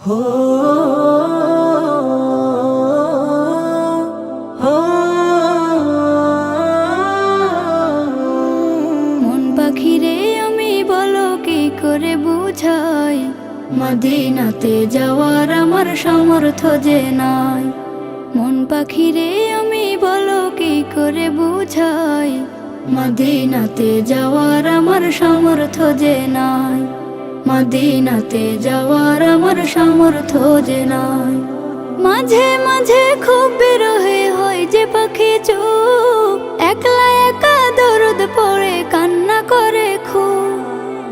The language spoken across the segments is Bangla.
হো হো মন পাখিরে আমি বলো কি করে বুঝাই, মদিনাতে যাওয়ার আমার সামর্থ্য যে নাই। মন পাখিরে আমি বলো কি করে বুঝাই, মদিনাতে যাওয়ার আমার সামর্থ্য যে নাই। মদিনাতে যাওয়ার আমার সামর্থ্য যে নাই। মাঝে মাঝে খুব বিরহে হয় যে পাখি চুপ, একলা একা দরদ পড়ে কান্না করে খুব।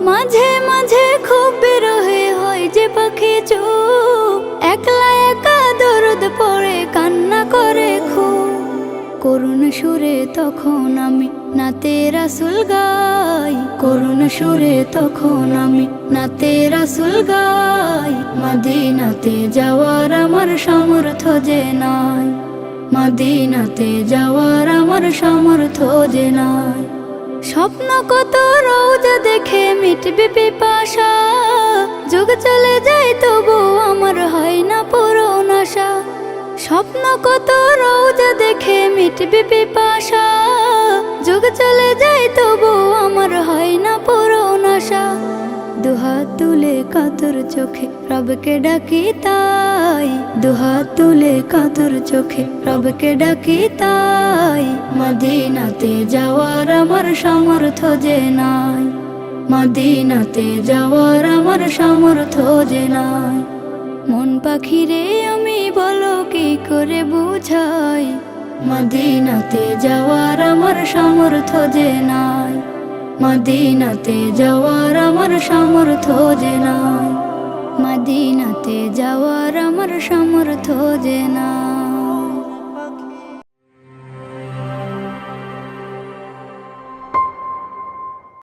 মাঝে মাঝে খুব বিরহে হয় যে পাখি চুপ, একলা একা দরদ পড়ে কান্না করে খুব। করুণ সুরে তখন আমি নাতে রাসূল গাই, করুণ সুরে তখন আমি নাতে রাসূল গাই। মদিনাতে যাওয়ার আমার সামর্থ্য যে নাই, মদিনাতে যাওয়ার আমার সামর্থ্য যে নাই। স্বপ্ন কত রোজা দেখে মিটবে পিপাসা, যুগ চলে যায় তবু আমার হয় না পূরণ আশা। স্বপ্ন কত রোজা দেখে মিটবে পিপাসা, যুগ চলে যায় তবু আমার হয় না পূরণ আশা। দুহাত তুলে কাতর চোখে রবকে ডাকি তাই, দুহাত তুলে কাতর চোখে রবকে ডাকি তাই। মদিনাতে যাওয়ার আমার সামর্থ্য যে নাই, মদিনাতে যাওয়ার আমার সামর্থ্য যে নাই। মন পাখিরে আমি বলো কি করে বুঝাই, মদিনাতে যাওয়ার আমার সামর্থ্য যে নাই। মদিনাতে যাওয়ার আমার সামর্থ্য যে নাই, মদিনাতে যাওয়ার আমার সামর্থ্য যে নাই।